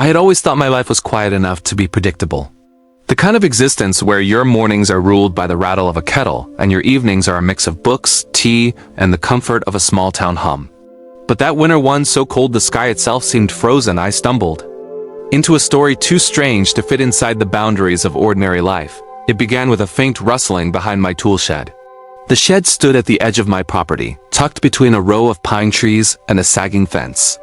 I had always thought my life was quiet enough to be predictable. The kind of existence where your mornings are ruled by the rattle of a kettle and your evenings are a mix of books, tea, and the comfort of a small town hum. But that winter one so cold the sky itself seemed frozen, I stumbled into a story too strange to fit inside the boundaries of ordinary life. It began with a faint rustling behind my tool shed. The shed stood at the edge of my property, tucked between a row of pine trees and a sagging fence.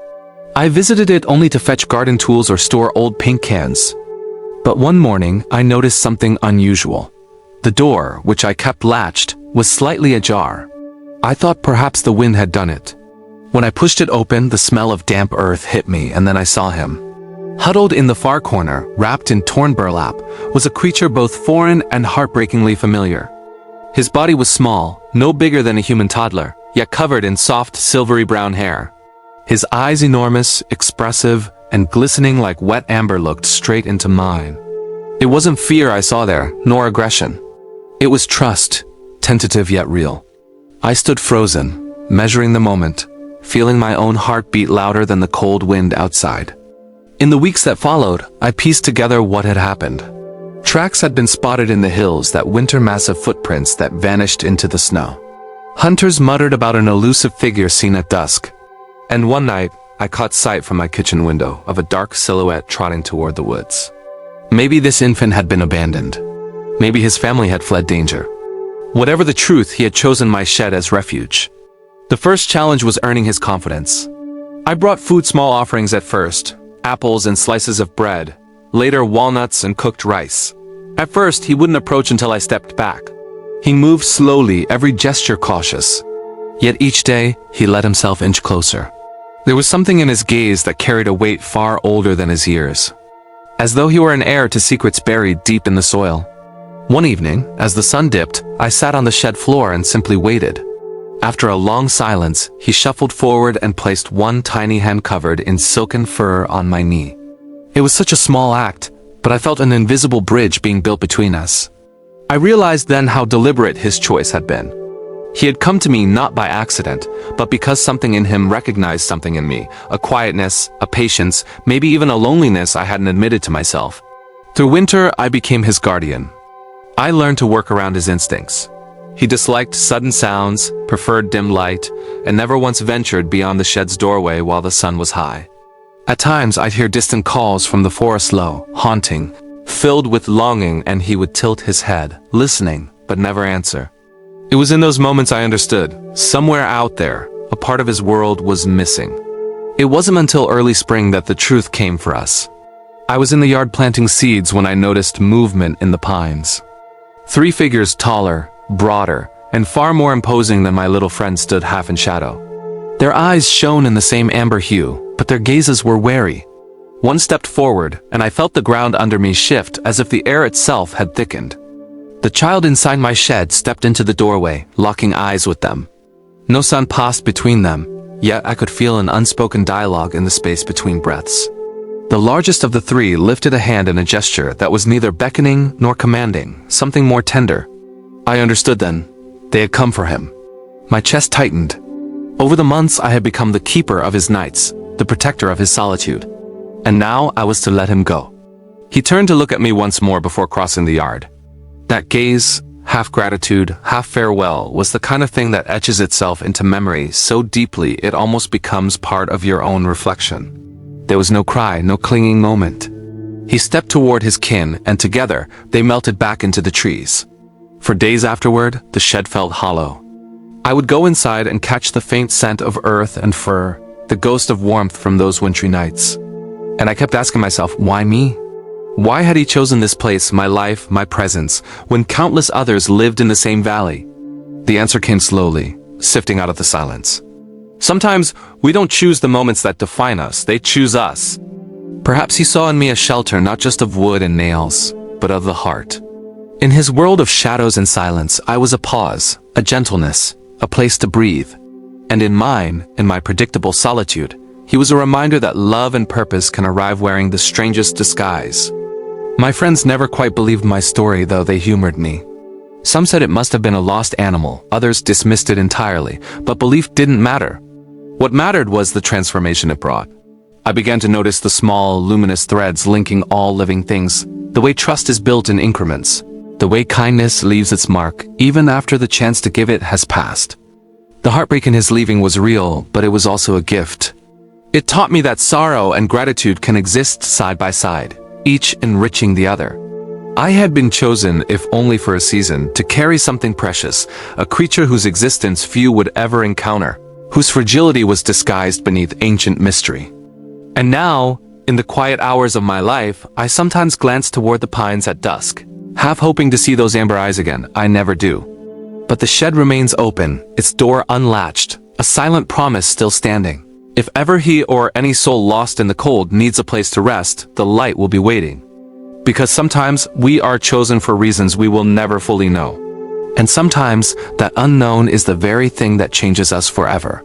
I visited it only to fetch garden tools or store old paint cans. But one morning, I noticed something unusual. The door, which I kept latched, was slightly ajar. I thought perhaps the wind had done it. When I pushed it open, the smell of damp earth hit me, and then I saw him. Huddled in the far corner, wrapped in torn burlap, was a creature both foreign and heartbreakingly familiar. His body was small, no bigger than a human toddler, yet covered in soft, silvery brown hair. His eyes enormous, expressive, and glistening like wet amber looked straight into mine. It wasn't fear I saw there, nor aggression. It was trust, tentative yet real. I stood frozen, measuring the moment, feeling my own heart beat louder than the cold wind outside. In the weeks that followed, I pieced together what had happened. Tracks had been spotted in the hills, that winter massive footprints that vanished into the snow. Hunters muttered about an elusive figure seen at dusk. And one night, I caught sight from my kitchen window of a dark silhouette trotting toward the woods. Maybe this infant had been abandoned. Maybe his family had fled danger. Whatever the truth, he had chosen my shed as refuge. The first challenge was earning his confidence. I brought food, small offerings at first, apples and slices of bread, later walnuts and cooked rice. At first, he wouldn't approach until I stepped back. He moved slowly, every gesture cautious. Yet each day, he let himself inch closer. There was something in his gaze that carried a weight far older than his years, as though he were an heir to secrets buried deep in the soil. One evening, as the sun dipped, I sat on the shed floor and simply waited. After a long silence, he shuffled forward and placed one tiny hand covered in silken fur on my knee. It was such a small act, but I felt an invisible bridge being built between us. I realized then how deliberate his choice had been. He had come to me not by accident, but because something in him recognized something in me, a quietness, a patience, maybe even a loneliness I hadn't admitted to myself. Through winter, I became his guardian. I learned to work around his instincts. He disliked sudden sounds, preferred dim light, and never once ventured beyond the shed's doorway while the sun was high. At times, I'd hear distant calls from the forest low, haunting, filled with longing, and he would tilt his head, listening, but never answer. It was in those moments I understood, somewhere out there, a part of his world was missing. It wasn't until early spring that the truth came for us. I was in the yard planting seeds when I noticed movement in the pines. 3 figures taller, broader, and far more imposing than my little friend stood half in shadow. Their eyes shone in the same amber hue, but their gazes were wary. One stepped forward, and I felt the ground under me shift as if the air itself had thickened. The child inside my shed stepped into the doorway, locking eyes with them. No sound passed between them, yet I could feel an unspoken dialogue in the space between breaths. The largest of the 3 lifted a hand in a gesture that was neither beckoning nor commanding, something more tender. I understood then. They had come for him. My chest tightened. Over the months, I had become the keeper of his nights, the protector of his solitude. And now I was to let him go. He turned to look at me once more before crossing the yard. That gaze, half gratitude, half farewell, was the kind of thing that etches itself into memory so deeply it almost becomes part of your own reflection. There was no cry, no clinging moment. He stepped toward his kin, and together, they melted back into the trees. For days afterward, the shed felt hollow. I would go inside and catch the faint scent of earth and fur, the ghost of warmth from those wintry nights. And I kept asking myself, why me? Why had he chosen this place, my life, my presence, when countless others lived in the same valley? The answer came slowly, sifting out of the silence. Sometimes, we don't choose the moments that define us, they choose us. Perhaps he saw in me a shelter not just of wood and nails, but of the heart. In his world of shadows and silence, I was a pause, a gentleness, a place to breathe. And in mine, in my predictable solitude, he was a reminder that love and purpose can arrive wearing the strangest disguise. My friends never quite believed my story, though they humored me. Some said it must have been a lost animal, others dismissed it entirely, but belief didn't matter. What mattered was the transformation it brought. I began to notice the small, luminous threads linking all living things, the way trust is built in increments, the way kindness leaves its mark even after the chance to give it has passed. The heartbreak in his leaving was real, but it was also a gift. It taught me that sorrow and gratitude can exist side by side, each enriching the other. I had been chosen, if only for a season, to carry something precious, a creature whose existence few would ever encounter, whose fragility was disguised beneath ancient mystery. And now, in the quiet hours of my life, I sometimes glance toward the pines at dusk, half hoping to see those amber eyes again. I never do. But the shed remains open, its door unlatched, a silent promise still standing. If ever he or any soul lost in the cold needs a place to rest, the light will be waiting. Because sometimes we are chosen for reasons we will never fully know. And sometimes that unknown is the very thing that changes us forever.